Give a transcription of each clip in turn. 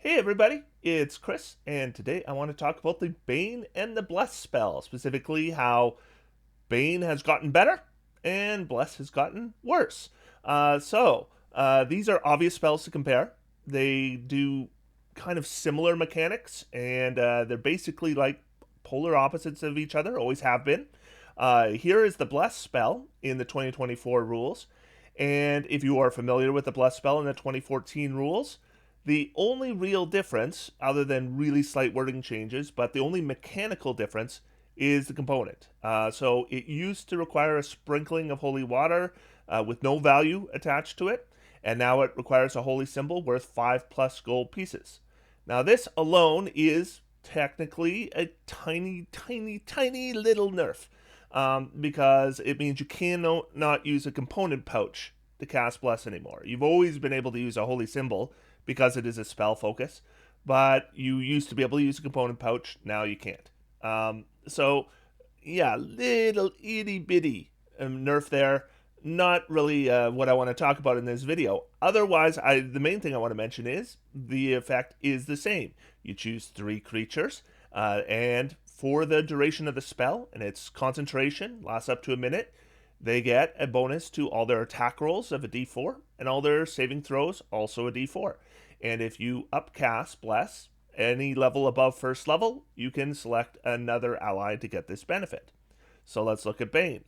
Hey everybody, it's Chris, and today I want to talk about the Bane and the Bless spell, specifically how Bane has gotten better and Bless has gotten worse. These are obvious spells to compare. They do kind of similar mechanics, and they're basically like polar opposites of each other, always have been. Here is the Bless spell in the 2024 rules, and if you are familiar with the Bless spell in the 2014 rules, the only real difference, other than really slight wording changes, but the only mechanical difference is the component. So it used to require a sprinkling of holy water with no value attached to it, and now it requires a holy symbol worth 5 plus gold pieces. Now, this alone is technically a tiny, tiny, tiny little nerf because it means you cannot use a component pouch to cast Bless anymore. You've always been able to use a holy symbol because it is a spell focus, but you used to be able to use a component pouch. Now you can't. Yeah, little itty bitty nerf there. Not really what I want to talk about in this video. Otherwise, the main thing I want to mention is the effect is the same. You choose 3 creatures, and for the duration of the spell, and its concentration lasts up to a minute, they get a bonus to all their attack rolls of a d4, and all their saving throws also a d4. And if you upcast Bless any level above first level, you can select another ally to get this benefit. So let's look at Bane.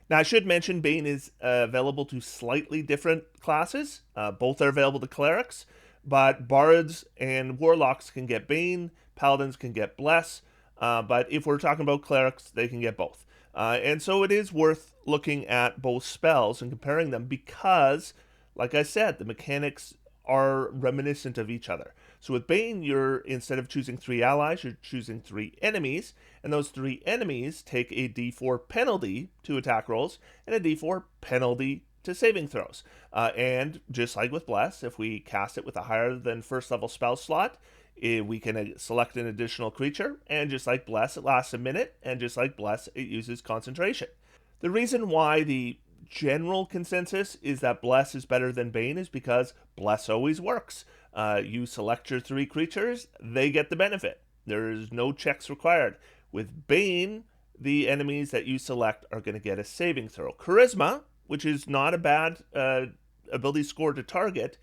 Now, I should mention Bane is available to slightly different classes. Both are available to clerics, but bards and warlocks can get Bane, paladins can get Bless, but if we're talking about clerics, they can get both. And so it is worth looking at both spells and comparing them because, like I said, the mechanics are reminiscent of each other. So with Bane, instead of choosing 3 allies, you're choosing 3 enemies, and those 3 enemies take a d4 penalty to attack rolls and a d4 penalty to saving throws. And just like with Bless, if we cast it with a higher than first level spell slot, we can select an additional creature, and just like Bless, it lasts a minute, and just like Bless, it uses concentration. The reason why the general consensus is that Bless is better than Bane is because Bless always works. You select your 3 creatures, they get the benefit. There's no checks required. With Bane, the enemies that you select are going to get a saving throw. Charisma, which is not a bad ability score to target,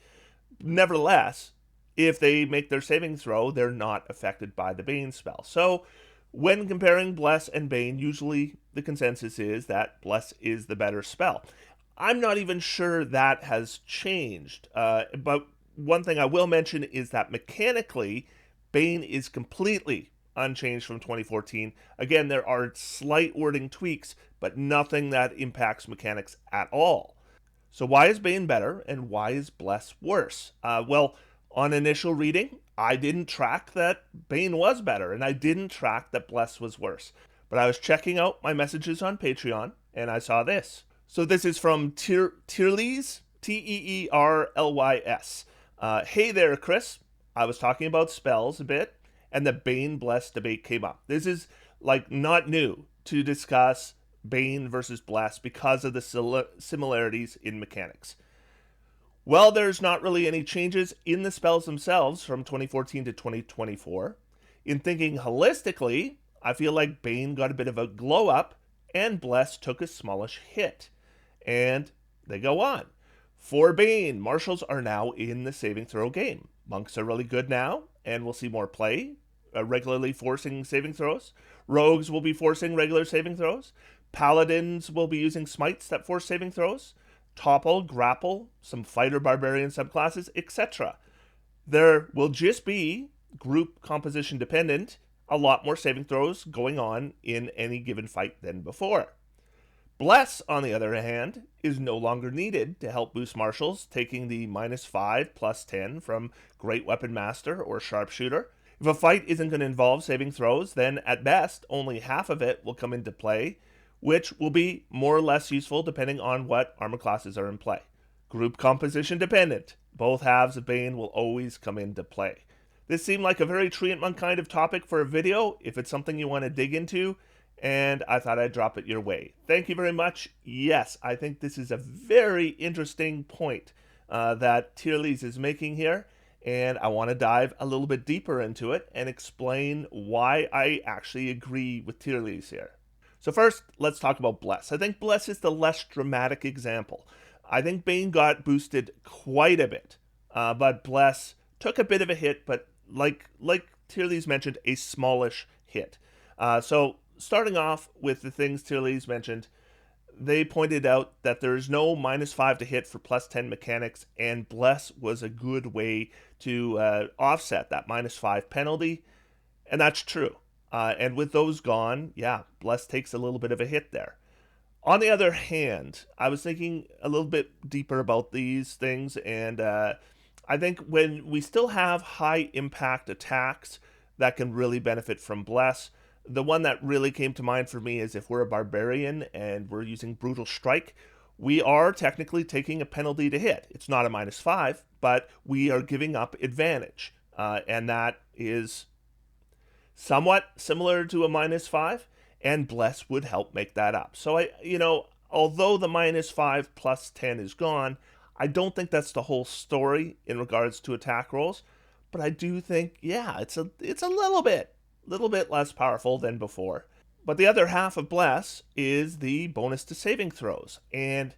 nevertheless, if they make their saving throw, they're not affected by the Bane spell. So when comparing Bless and Bane, usually the consensus is that Bless is the better spell. I'm not even sure that has changed, but one thing I will mention is that mechanically, Bane is completely unchanged from 2014. Again, there are slight wording tweaks, but nothing that impacts mechanics at all. So why is Bane better, and why is Bless worse? Well, on initial reading, I didn't track that Bane was better, and I didn't track that Bless was worse. But I was checking out my messages on Patreon, and I saw this. So this is from Teerlys, Teerlys. Hey there, Chris. I was talking about spells a bit, and the Bane Bless debate came up. This is like not new to discuss Bane versus Bless because of the similarities in mechanics. Well, there's not really any changes in the spells themselves from 2014 to 2024. In thinking holistically, I feel like Bane got a bit of a glow up and Bless took a smallish hit. And they go on. For Bane, marshals are now in the saving throw game. Monks are really good now, and we'll see more play, regularly forcing saving throws. Rogues will be forcing regular saving throws. Paladins will be using smites that force saving throws. Topple, grapple, some fighter barbarian subclasses, etc. There will just be, group composition dependent, a lot more saving throws going on in any given fight than before. Bless, on the other hand, is no longer needed to help boost marshals, taking the -5 +10 from Great Weapon Master or Sharpshooter. If a fight isn't going to involve saving throws, then at best, only half of it will come into play, which will be more or less useful depending on what armor classes are in play. Group composition dependent. Both halves of Bane will always come into play. This seemed like a very Treant Monk kind of topic for a video, if it's something you want to dig into, and I thought I'd drop it your way. Thank you very much. Yes, I think this is a very interesting point that Teerlys is making here, and I want to dive a little bit deeper into it and explain why I actually agree with tier leads here. So first, let's talk about Bless. I think Bless is the less dramatic example. I think Bane got boosted quite a bit, but Bless took a bit of a hit, but like Tierley's mentioned, a smallish hit. So starting off with the things Tierley's mentioned, they pointed out that there is no -5 to hit for +10 mechanics, and Bless was a good way to offset that -5 penalty, and that's true. And with those gone, yeah, Bless takes a little bit of a hit there. On the other hand, I was thinking a little bit deeper about these things, and I think when we still have high impact attacks that can really benefit from Bless, the one that really came to mind for me is if we're a barbarian and we're using Brutal Strike, we are technically taking a penalty to hit. It's not a -5, but we are giving up advantage, and that is somewhat similar to a -5, and Bless would help make that up. So although the -5 +10 is gone, I don't think that's the whole story in regards to attack rolls, but I do think, yeah, it's a little bit less powerful than before. But the other half of Bless is the bonus to saving throws. And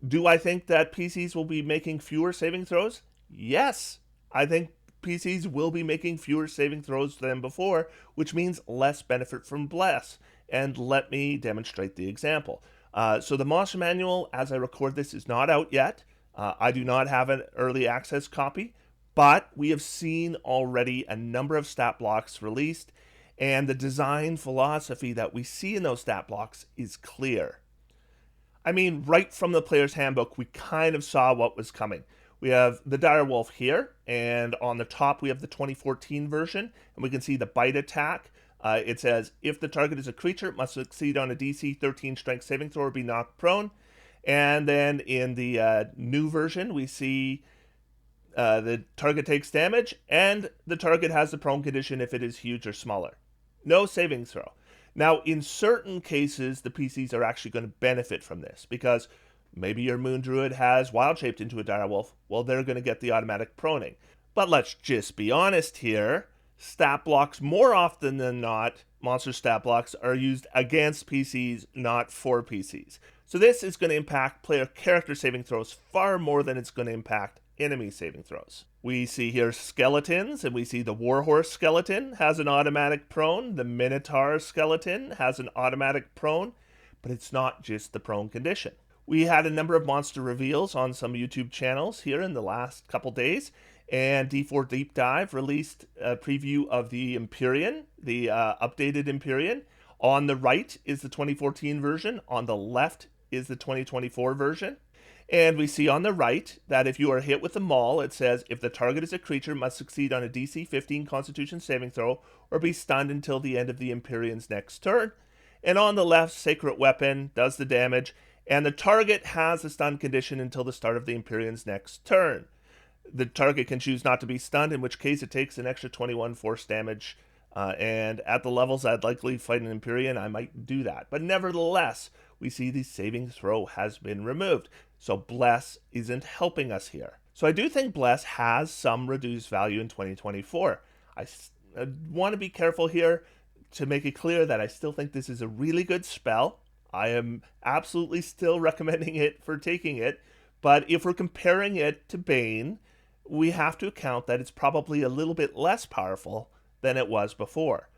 do I think that PCs will be making fewer saving throws? Yes, I think PCs will be making fewer saving throws than before, which means less benefit from Bless. And let me demonstrate the example. So the Monster Manual, as I record this, is not out yet. I do not have an early access copy, but we have seen already a number of stat blocks released, and the design philosophy that we see in those stat blocks is clear. I mean, right from the player's handbook, we kind of saw what was coming. We have the Direwolf here, and on the top we have the 2014 version, and we can see the bite attack. It says, if the target is a creature, it must succeed on a DC 13 strength saving throw or be knocked prone. And then in the new version, we see the target takes damage, and the target has the prone condition if it is huge or smaller. No saving throw. Now, in certain cases, the PCs are actually going to benefit from this, because maybe your Moon Druid has wild shaped into a Direwolf. Well, they're going to get the automatic proning. But let's just be honest here. Stat blocks, more often than not, monster stat blocks are used against PCs, not for PCs. So this is going to impact player character saving throws far more than it's going to impact enemy saving throws. We see here skeletons, and we see the Warhorse skeleton has an automatic prone, the Minotaur skeleton has an automatic prone, but it's not just the prone condition. We had a number of monster reveals on some YouTube channels here in the last couple days, and D4 Deep Dive released a preview of the Empyrean, the updated Empyrean. On the right is the 2014 version, on the left is the 2024 version. And we see on the right that if you are hit with a maul, it says, if the target is a creature, must succeed on a DC 15 Constitution saving throw or be stunned until the end of the Empyrean's next turn. And on the left, Sacred Weapon does the damage, and the target has a stun condition until the start of the Empyrean's next turn. The target can choose not to be stunned, in which case it takes an extra 21 force damage. And at the levels I'd likely fight an Empyrean, I might do that. But nevertheless, we see the saving throw has been removed. So Bless isn't helping us here. So I do think Bless has some reduced value in 2024. I want to be careful here to make it clear that I still think this is a really good spell. I am absolutely still recommending it for taking it. But if we're comparing it to Bane, we have to account that it's probably a little bit less powerful than it was before.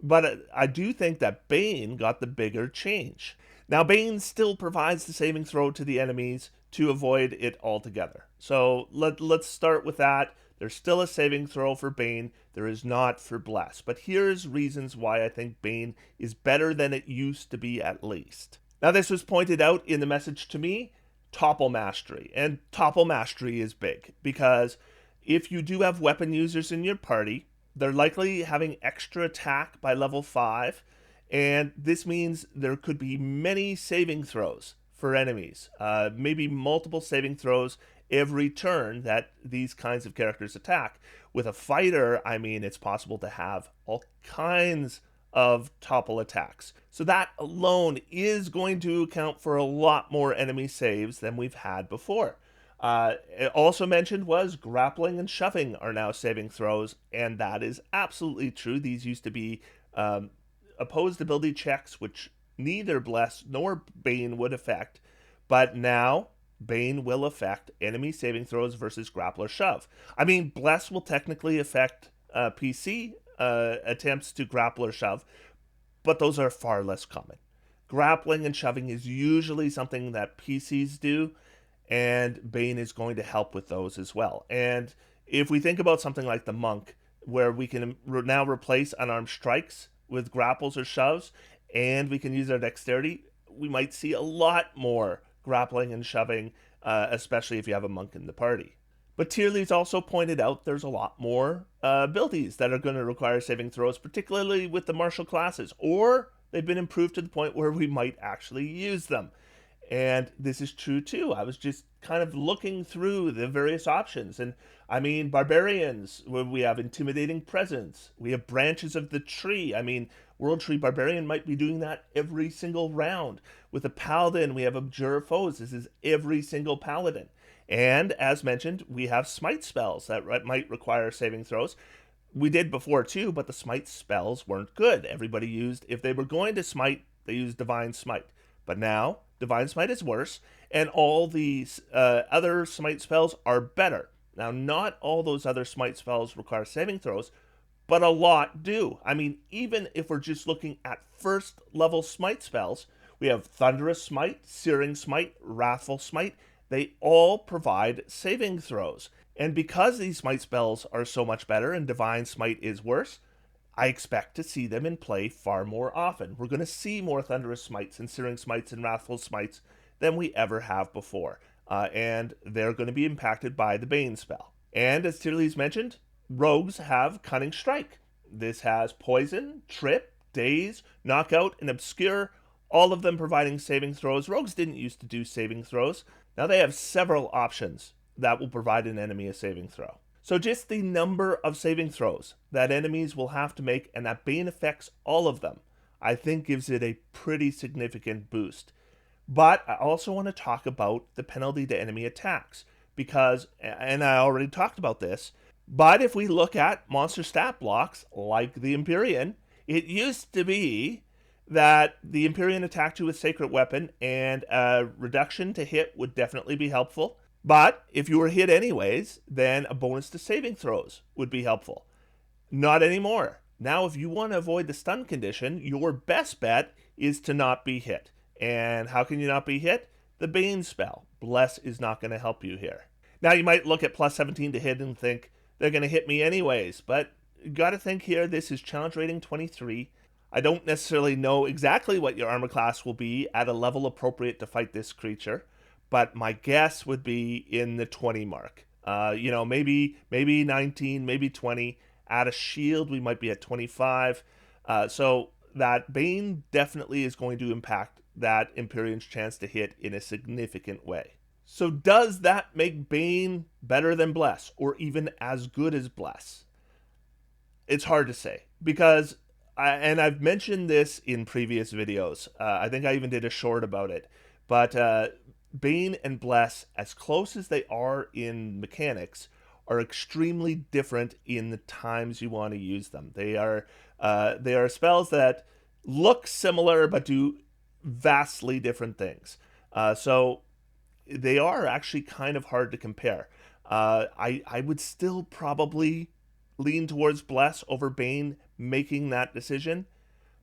But I do think that Bane got the bigger change. Now, Bane still provides the saving throw to the enemies to avoid it altogether. So let's start with that. There's still a saving throw for Bane. There is not for Bless. But here's reasons why I think Bane is better than it used to be, at least. Now, this was pointed out in the message to me. Topple Mastery. And Topple Mastery is big, because if you do have weapon users in your party, they're likely having extra attack by level 5, and this means there could be many saving throws for enemies. Maybe multiple saving throws every turn that these kinds of characters attack. With a fighter, I mean, it's possible to have all kinds of topple attacks. So that alone is going to account for a lot more enemy saves than we've had before. It also mentioned was grappling and shoving are now saving throws, and that is absolutely true. These used to be um, opposed ability checks, which neither Bless nor Bane would affect, but now Bane will affect enemy saving throws versus grappler shove. I mean, Bless will technically affect PC attempts to grapple or shove, but those are far less common. Grappling and shoving is usually something that PCs do, and Bane is going to help with those as well. And if we think about something like the Monk, where we can now replace unarmed strikes with grapples or shoves, and we can use our dexterity, we might see a lot more grappling and shoving, especially if you have a Monk in the party. But Tierley's also pointed out there's a lot more abilities that are going to require saving throws, particularly with the martial classes, or they've been improved to the point where we might actually use them. And this is true too. I was just kind of looking through the various options. And I mean, barbarians, where we have intimidating presence, we have branches of the tree. I mean, World Tree Barbarian might be doing that every single round. With a paladin, we have Abjure Foes. This is every single paladin. And as mentioned, we have smite spells that might require saving throws. We did before too, but the smite spells weren't good. Everybody used, if they were going to smite, they used Divine Smite. But now, Divine Smite is worse, and all the other smite spells are better. Now, not all those other smite spells require saving throws, but a lot do. I mean, even if we're just looking at first level smite spells, we have Thunderous Smite, Searing Smite, Wrathful Smite. They all provide saving throws. And because these smite spells are so much better and Divine Smite is worse, I expect to see them in play far more often. We're going to see more Thunderous Smites and Searing Smites and Wrathful Smites than we ever have before. And they're going to be impacted by the Bane spell. And as Tierley's mentioned, rogues have Cunning Strike. This has Poison, Trip, Daze, Knockout, and Obscure, all of them providing saving throws. Rogues didn't used to do saving throws. Now they have several options that will provide an enemy a saving throw. So just the number of saving throws that enemies will have to make, and that Bane affects all of them, I think gives it a pretty significant boost. But I also want to talk about the penalty to enemy attacks, because, and I already talked about this, but if we look at monster stat blocks like the Empyrean, it used to be that the Empyrean attacked you with Sacred Weapon, and a reduction to hit would definitely be helpful. But if you were hit anyways, then a bonus to saving throws would be helpful. Not anymore. Now, if you want to avoid the stun condition, your best bet is to not be hit. And how can you not be hit? The Bane spell. Bless is not going to help you here. Now, you might look at plus 17 to hit and think, they're going to hit me anyways. But you got to think here, this is challenge rating 23. I don't necessarily know exactly what your armor class will be at a level appropriate to fight this creature, but my guess would be in the 20 mark. Maybe 19, maybe 20. At a shield, we might be at 25. So that Bane definitely is going to impact that Empyrean's chance to hit in a significant way. So does that make Bane better than Bless, or even as good as Bless? It's hard to say, because and I've mentioned this in previous videos. I think I even did a short about it. But Bane and Bless, as close as they are in mechanics, are extremely different in the times you want to use them. They are spells that look similar but do vastly different things. So they are actually kind of hard to compare. I would still probably lean towards Bless over Bane making that decision,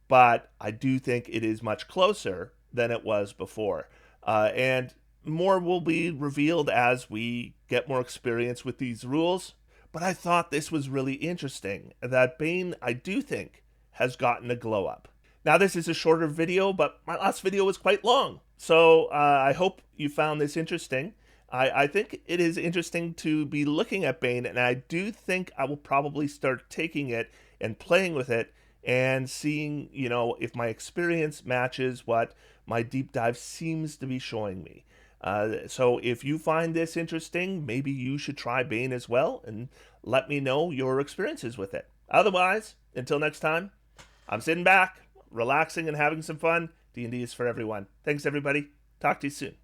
but I do think it is much closer than it was before. And more will be revealed as we get more experience with these rules. But I thought this was really interesting, that Bane, I do think, has gotten a glow up. Now, this is a shorter video, but my last video was quite long. So I hope you found this interesting. I think it is interesting to be looking at Bane, and I do think I will probably start taking it and playing with it and seeing, if my experience matches what my deep dive seems to be showing me. So if you find this interesting, maybe you should try Bane as well, and let me know your experiences with it. Otherwise, until next time, I'm sitting back, relaxing and having some fun. D&D is for everyone. Thanks, everybody. Talk to you soon.